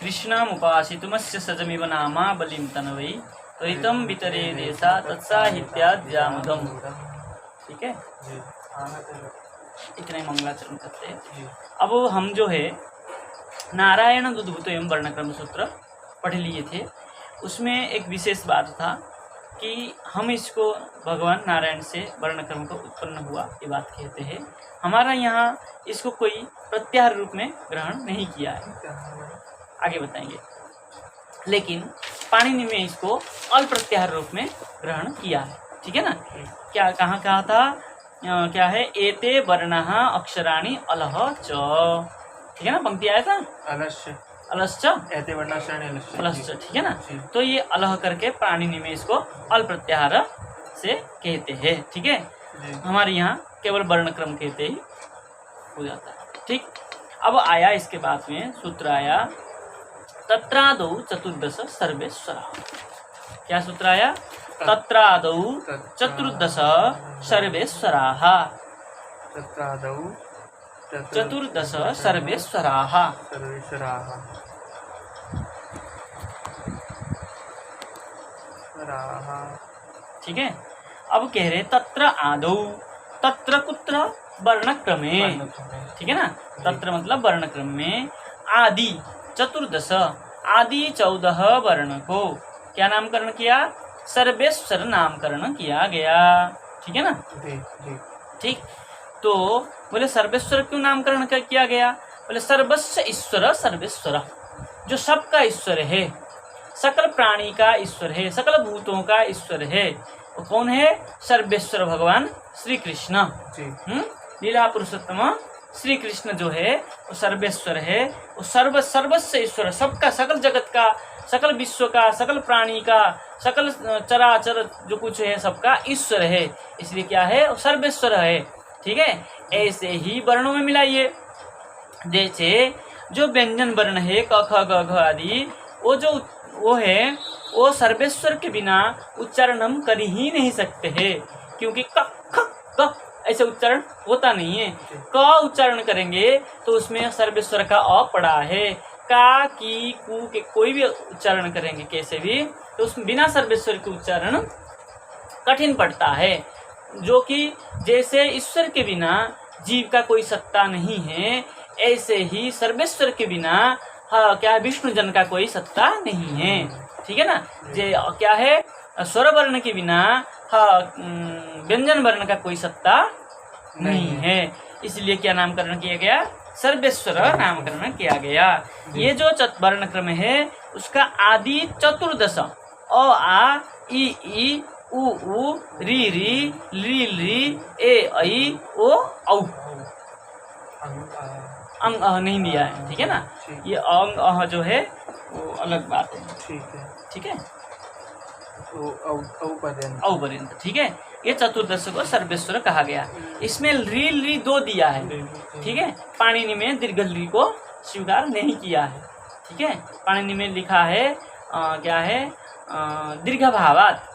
कृष्णमुपासितुमस्य सजमिव नामा बलिं तनवै त्वरितं वितरे देशा तत्साहित्याद्यामुदम्। ठीक है, इतने मंगलाचरण करते हैं। अब हम जो है नारायण उद्भूत एवं वर्णक्रम सूत्र पढ़ लिए थे, उसमें एक विशेष बात था कि हम इसको भगवान नारायण से वर्णक्रम को उत्पन्न हुआ ये बात कहते हैं। हमारा यहाँ इसको कोई प्रत्याहार रूप में ग्रहण नहीं किया है, आगे बताएंगे। लेकिन पाणिनि में इसको अल प्रत्याहार रूप में ग्रहण किया है। ठीक है ना, क्या कहाँ कहा था, क्या है, एते वर्णः अक्षराणि अलह च। ठीक है ना, पंक्ति आया था अलश्च एते वर्णाक्षराणि अलश्च। ठीक है ना, तो ये अलह करके पाणिनि में इसको अल प्रत्याहार से कहते हैं। ठीक है, हमारे यहाँ केवल वर्णक्रम कहते ही हो जाता है। ठीक, अब आया इसके बाद में सूत्र आया तत्रादौ चतुर्दश सर्वेश्वरः। क्या सूत्र आया, तत्रादौ चतुर्दश सर्वेश्वराः। तत्रादौ चतुर्दश सर्वेश्वराः। ठीक है, अब कह रहे तत्र आदौ, तत्र कुत्र, वर्णक्रमे। ठीक है ना, तत्र मतलब वर्णक्रम में, आदि चतुर्दश, आदि 14 वर्ण को क्या नामकरण किया, सर्वेश्वर नामकरण किया गया। ठीक है ना, ठीक, तो बोले सर्वेश्वर क्यों नामकरण किया गया, बोले सर्वस्व ईश्वर सर्वेश्वर, जो सबका ईश्वर है, सकल प्राणी का ईश्वर है, सकल भूतों का ईश्वर है, वो कौन है, सर्वेश्वर भगवान श्री कृष्ण। लीला पुरुषोत्तम श्री कृष्ण जो है वो सर्वेश्वर है, वो सर्वस्व ईश्वर, सबका, सकल जगत का, सकल विश्व का, सकल प्राणी का, सकल चराचर जो कुछ है सबका ईश्वर है, इसलिए क्या है, वो सर्वेश्वर है। ठीक है, ऐसे ही वर्णों में मिलाइए, जैसे जो व्यंजन वर्ण है क ख ग घ आदि, वो है वो सर्वेश्वर के बिना उच्चारण हम कर ही नहीं सकते हैं, क्योंकि क ख ग ऐसे उच्चारण होता नहीं है। क उच्चारण करेंगे तो उसमें सर्वेश्वर का अ पड़ा है, का की कु के कोई भी उच्चारण करेंगे कैसे भी, तो उसमें बिना सर्वेश्वर के उच्चारण कठिन पड़ता है। जो कि जैसे ईश्वर के बिना जीव का कोई सत्ता नहीं है, ऐसे ही सर्वेश्वर के बिना क्या विष्णु जन का कोई सत्ता नहीं है। ठीक है ना, जे क्या है, स्वर वर्ण के बिना व्यंजन वर्ण का कोई सत्ता नहीं है, इसलिए क्या नामकरण किया गया, सर्वेश्वर नामकरण किया गया। ये जो वर्ण क्रम है उसका आदि चतुर्दश, अ आ इ उ उ री री ली ली ए ऐ ओ औ, अंग अह नहीं दिया है। ठीक है ना, ये अंग अह जो है वो अलग बात है। ठीक है, औ पर्यंत। ठीक है, ये चतुर्दश को सर्वेश्वर कहा गया। इसमें री दो दिया है। ठीक है, पाणिनि में दीर्घ ली को स्वीकार नहीं किया है। ठीक है, पाणिनि में लिखा है क्या है, दीर्घ भावात,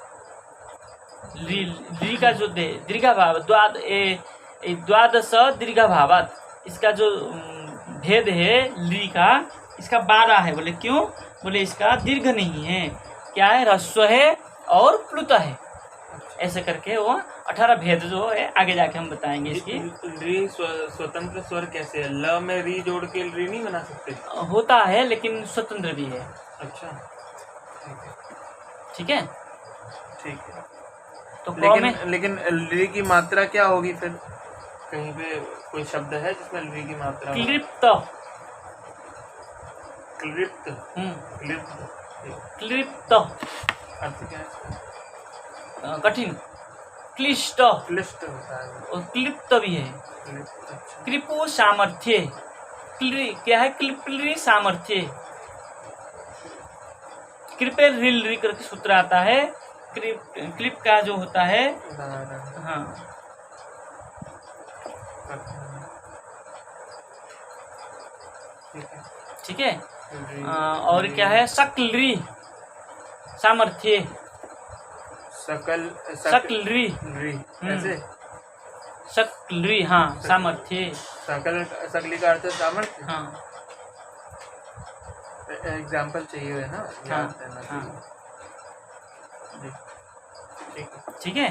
ली का जो दीर्घ भाव द्वादश दीर्घ भावात, इसका जो भेद है ली का, इसका 12 है। बोले क्यों, बोले इसका दीर्घ नहीं है, क्या है, ह्रस्व है और प्लुत है, ऐसे करके वो 18 भेद जो है आगे जाके हम बताएंगे। इसकी री स्वतंत्र स्वर कैसे है, ल में री जोड़ के री नहीं बना सकते, होता है लेकिन स्वतंत्र भी है। अच्छा, ठीक है, ठीक है। तो लेकिन री की मात्रा क्या होगी फिर, कहीं पे कोई शब्द है जिसमें री की मात्रा, क्लिप्त, क्लिप्त, क्लिप्त अर्थ क्या है, कठिन, क्लिष्ट, क्लिष्ट होता है, और क्लिप्त भी है। अच्छा। कृपु सामर्थ्य, क्या है, क्लिप्री सामर्थ्य, कृपे रिल री करके सूत्र आता है, क्लिप का जो होता है, हाँ ठीक है। और क्या है, सकलरी सामर्थ्य, सकलरी, ऐसे सकलरी, हाँ सामर्थ्य, सकली का अर्थ सामर्थ्य, हाँ एग्जाम्पल चाहिए है ना, हाँ याद रहना हाँ चाहिए। जी, ठीक है। ठीक है।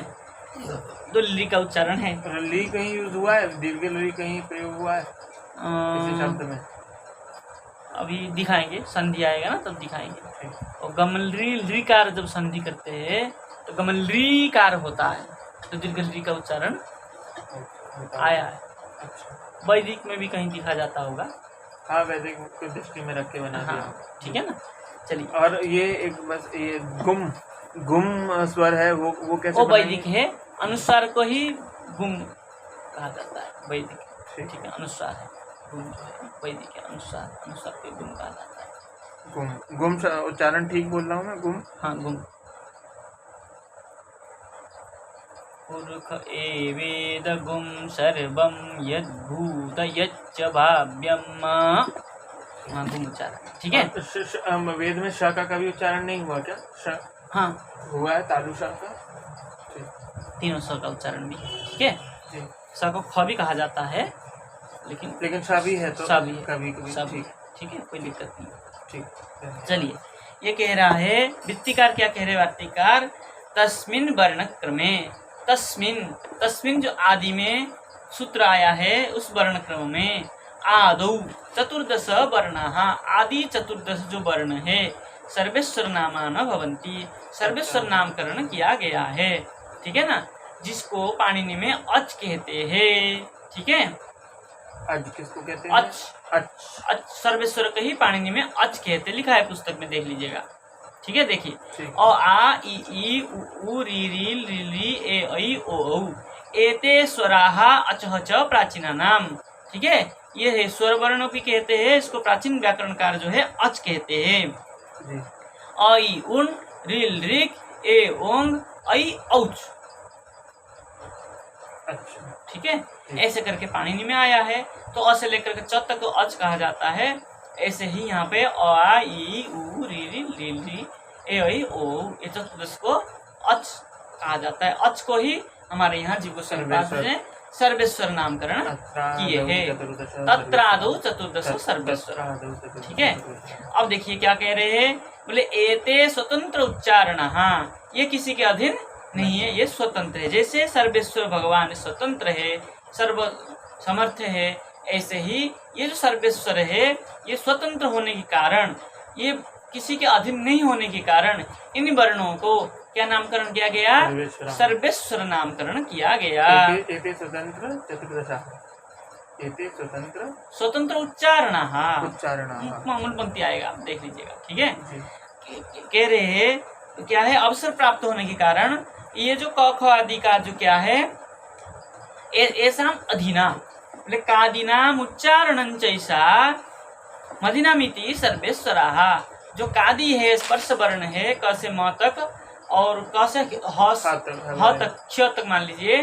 तो ली का उच्चारण है और ली कहीं यूज हुआ है, दीर्घ ली कहीं प्रयोग हुआ है किसी शब्द में? अभी दिखाएंगे, संधि आएगा ना तब दिखाएंगे। ठीक। और गमलरी लीकार जब संधि करते हैं तो गमलरीकार होता है, तो दीर्घ ली का उच्चारण बताओ। आया है। अच्छा, वैदिक में भी कहीं दिखा जाता होगा। हाँ वैदिक को दृष्टि में रख के बना दिया। हाँ ठीक है ना। चलिए, और ये एक बस ये गुम गुम स्वर है, वो कैसे वो बनाएंगे? वैदिक है, अनुस्वार को ही गुम कहा जाता है। वैदिक, ठीक। ठीक है, अनुस्वार है। गुम जो है वैदिक है, अनुस्वार, अनुस्वार को गुम कहा जाता है। गुम उच्चारण ठीक बोल रहा हूँ मैं? गुम, हाँ गुम। पुरुष एवेद गुम सर्वम यद्भूत यच्च भाव्यम। हाँ गुम उच्चारण, ठीक है। वेद में श का कभी उच्चारण नहीं हुआ क्या? श हाँ हुआ है, तालु श का। ठीक। तीनों स का उच्चारण भी, ठीक है। जी। स को ख भी कहा जाता है, लेकिन श भी है तो स भी है, कभी कभी। स भी ठीक, है, ठीक है, कोई दिक्कत नहीं। ठीक। चलिए, ये कह रहा है वृत्तिकार, क्या कह रहे वार्तिकार, तस्मिन वर्ण क्रमे, तस्मिन, तस्मिन जो आदि में सूत्र आया है उस वर्ण क्रम में, आदौ चतुर्दश वर्णाः, आदि चतुर्दश जो वर्ण है, सर्वेश्वर नामान भवन्ति, सर्वेश्वर नामकरण किया गया है, ठीक है ना, जिसको पाणिनि में अच कहते हैं, ठीक है। अच किसको कहते हैं? अच सर्वेश्वर को ही पाणिनि में अच कहते, लिखा है पुस्तक में, देख लीजिएगा, ठीक है। देखिए, ठीक। और आ ई उ री ली ए ऐ ओ औ एते स्वराः अचः च प्राचीना नाम, ठीक है। ये है स्वर वर्णों की कहते हैं, इसको प्राचीन व्याकरणकार जो है अच कहते हैं। जी। ऐ उन रील ऋक ए ओंग ऐ औच, अच्छा, ठीक है। ऐसे करके पाणिनि में आया है, तो अ से लेकर के च तक अच कहा जाता है। ऐसे ही यहाँ पे अ ई उ री ली ए ऐ ओ ये चतुर्दश को अच कहा जाता है। अच को ही हमारे यहाँ जीव ने सर्वेश्वर नामकरण किए हैं। तत्रादौ चतुर्दश सर्वेश्वर, ठीक है। अब देखिए क्या कह रहे हैं, बोले एते स्वतंत्र उच्चारण, ये किसी के अधीन नहीं है, ये स्वतंत्र है। जैसे सर्वेश्वर भगवान स्वतंत्र है, सर्व समर्थ है, ऐसे ही ये जो सर्वेश्वर है ये स्वतंत्र होने के कारण, ये किसी के अधीन नहीं होने के कारण इन वर्णों को क्या नामकरण किया गया? सर्वेश्वर नामकरण किया गया। एते स्वतंत्र चतुर्दशा, एते स्वतंत्र स्वतंत्र उच्चारण, उच्चारण, मूल पंक्ति आएगा, आप देख लीजिएगा, ठीक है। कह रहे हैं तो क्या है, अवसर प्राप्त होने के कारण ये जो क ख आदि का जो क्या है, ऐसा अधीना, कादीनाम उच्चारण चैसा मदीनामिति सर्वेश्वराः, जो कादी है, स्पर्श वर्ण है, क से म तक और क से ह तक, क्ष तक मान लीजिए,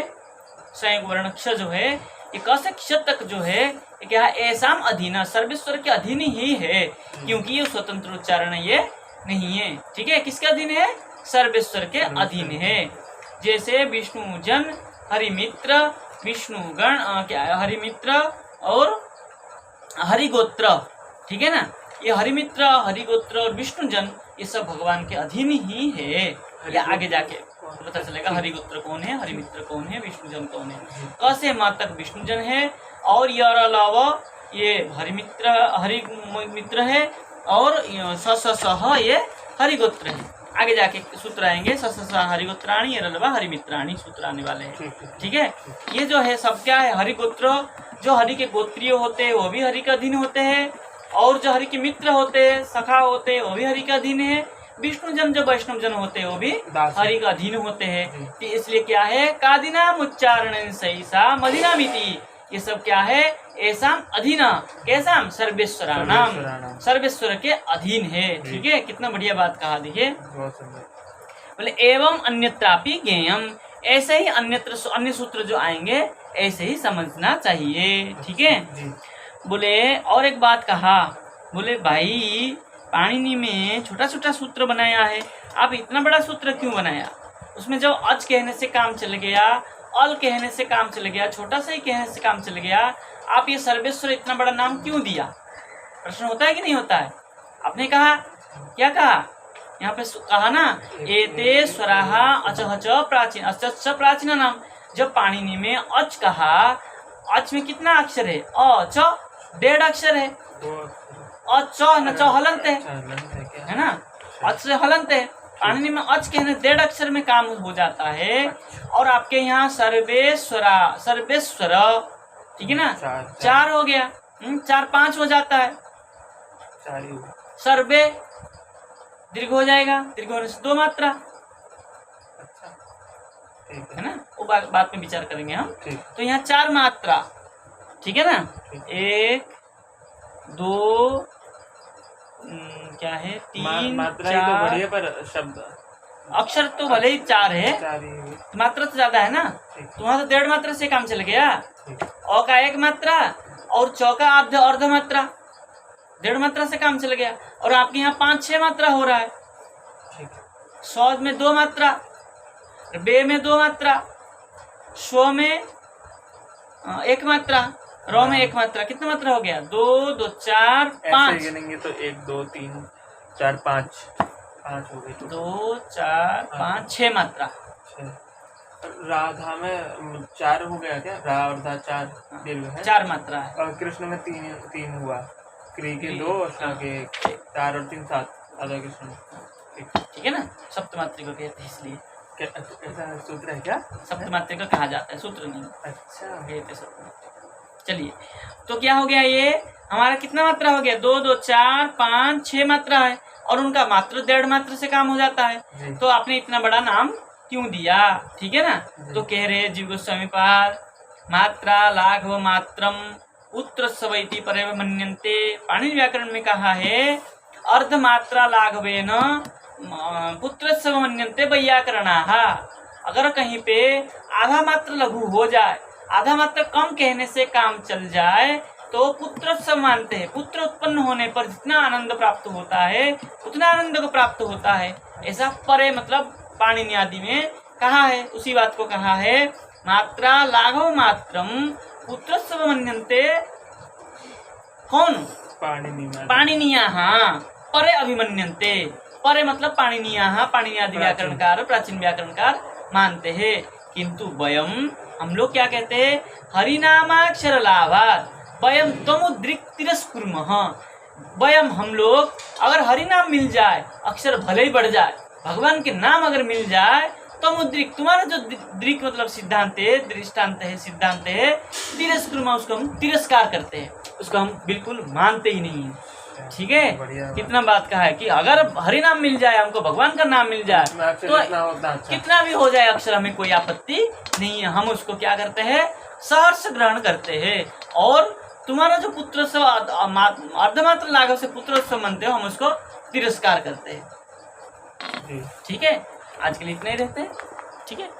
संयोग वर्ण क्ष जो है, ये क से क्ष तक जो है, ये क्या है, ऐसा अधीना, सर्वेश्वर के अधीन ही है, क्योंकि ये स्वतंत्र उच्चारण ये नहीं है, ठीक है। किसके अधीन है? सर्वेश्वर के अधीन है। जैसे विष्णु जन, हरिमित्र, विष्णुगण, क्या है, हरिमित्र और हरिगोत्र, ठीक है ना। ये हरिमित्र, हरिगोत्र और विष्णुजन ये सब भगवान के अधीन ही है। ये आगे जाके पता चलेगा हरिगोत्र कौन है, हरिमित्र कौन है, विष्णुजन कौन है। क से म तक विष्णुजन है, और यह अलावा ये हरिमित्र है, और स ये हरिगोत्र है। आगे जाके सूत्र आएंगे, स हरिगोत्राणी, रलवा हरिमित्राणी, सूत्र आने वाले हैं, ठीक है। ये जो है सब क्या है, हरिगोत्र, जो हरि के गोत्रीय होते हैं वो भी हरि के अधीन होते हैं, और जो हरि के मित्र होते हैं, सखा होते हैं, वो भी हरि के अधीन है। विष्णुजन जो वैष्णव जन होते हैं वो भी हरि का अधीन होते हैं। तो इसलिए क्या है, कादिनाम उच्चारण सैसा मदीनामिति, ये सब क्या है, ऐसा अधीना, कैसा, सर्वेश्वराणाम, सर्वेश्वर के अधीन है, ठीक है। कितना बढ़िया बात कहा, देखिए, बोले एवं अन्यत्रापि ज्ञेयम, ऐसे ही अन्य सूत्र जो आएंगे ऐसे ही समझना चाहिए, ठीक है। बोले और एक बात कहा, बोले भाई पाणिनि में छोटा छोटा सूत्र बनाया है, आप इतना बड़ा सूत्र क्यों बनाया? उसमें जब अच कहने से काम चल गया, अल कहने से काम चल गया, छोटा सा ही कहने से काम चल गया, आप ये सर्वेश्वर इतना बड़ा नाम क्यों दिया? प्रश्न होता है कि नहीं होता है? आपने कहा, क्या कहा यहाँ पे कहा ना, एते स्वराः अचः च प्राचीन अच प्राचीन नाम। जब पाणिनि में अच कहा, अच में कितना अक्षर है, अ च 1.5 अक्षर है, अ च न च हलंत है ना, अच से हलंत है। पाणिनि में अच कहने 1.5 अक्षर में काम हो जाता है। और आपके यहाँ सर्वेश्वरा सर्वेश्वर, ठीक है ना, 4 हो गया, 4 5 हो जाता है। सर्वे दीर्घ हो जाएगा, दीर्घ होने से 2 मात्रा, है ना, वो बात में विचार करेंगे हम। तो यहाँ 4 मात्रा, ठीक है ना, 1 2 क्या है 3 मात्रा 4 तो बढ़िया, पर शब्द अक्षर तो भले ही 4 है, मात्रा तो ज्यादा है ना। तो वहां तो 1.5 मात्रा से काम चल गया। अ का 1 मात्रा और च का अर्ध मात्रा, 1.5 मात्रा से काम चल गया। और आपके यहाँ 5-6 मात्रा हो रहा है। सौद में 2 मात्रा, बे में 2 मात्रा, स्व में 1 मात्रा, रौ में 1 मात्रा। कितना मात्रा हो गया, 2 2 4 5। ऐसे गिनेंगे तो 1 2 3 4 5 हो गई। 2 4 5 6 मात्रा। राधा में 4 हो गया क्या, रा और धा 4 दीर्घ है, 4 मात्रा है। और कृष्ण में 3 हुआ, क्री के 2 और शा के 4 और 3 7, राधा कृष्ण। ठीक है ना, सप्तमात्री को कहते हैं, इसलिए ऐसा सूत्र है क्या, सप्तमात्री को कहा जाता है, सूत्र नहीं। अच्छा, कहते सप्तमात्री। चलिए, तो क्या हो गया, ये हमारा कितना मात्रा हो गया, 2 2 4 5 6 मात्रा है। और उनका मात्र 1.5 मात्रा से काम हो जाता है। तो आपने इतना बड़ा नाम क्यों दिया, ठीक है ना। तो कह रहे जीव गोस्वामी पाद, मात्रा लाघव मात्रम उत्तरस्वैति परेव मन्यन्ते। पाणिनि व्याकरण में कहा है, अर्ध मात्रा लाघवेन पुत्रस्व मन्यन्ते वैयाकरणाः। अगर कहीं पे आधा मात्रा लघु हो जाए, आधा मात्रा कम कहने से काम चल जाए, तो पुत्रस्व मानते हैं। पुत्र उत्पन्न होने पर जितना आनंद प्राप्त होता है, उतना आनंद को प्राप्त होता है। ऐसा परे मतलब पाणिनि आदि में कहा है, उसी बात को कहा है, मात्रा लाघव मात्रम पुत्रस्व मन्यन्ते। कौन, पाणिनीयाः परे अभिमन्यन्ते। परे मतलब पाणिनीयाः, पाणिनि आदि व्याकरणकार, प्राचीन व्याकरणकार मानते हैं। किंतु वयम, हम लोग क्या कहते हैं, हरिनामाक्षर लाभात वयम तमुद्रिक तिरस्कुर्मः। वयम हम लोग, अगर हरिनाम मिल जाए, अक्षर भले ही बढ़ जाए, भगवान के नाम अगर मिल जाए, तमुद्रिक, तुम्हारा जो दृक मतलब सिद्धांत है, दृष्टांत है, सिद्धांत है, तिरस्कुर्मः, उसको हम तिरस्कार करते हैं, उसको हम बिल्कुल मानते ही नहीं है। ठीक है, कितना बात कहा है कि अगर हरि नाम मिल जाए, हमको भगवान का नाम मिल जाए, तो कितना भी हो जाए अक्षर, हमें कोई आपत्ति नहीं है। हम उसको क्या करते हैं, सहर्ष ग्रहण करते हैं। और तुम्हारा जो पुत्रोत्सव अर्धमात्र लाघव से पुत्रोत्सव मानते हो, हम उसको तिरस्कार करते हैं। ठीक है, आज के लिए इतना ही रहते हैं। ठीक है।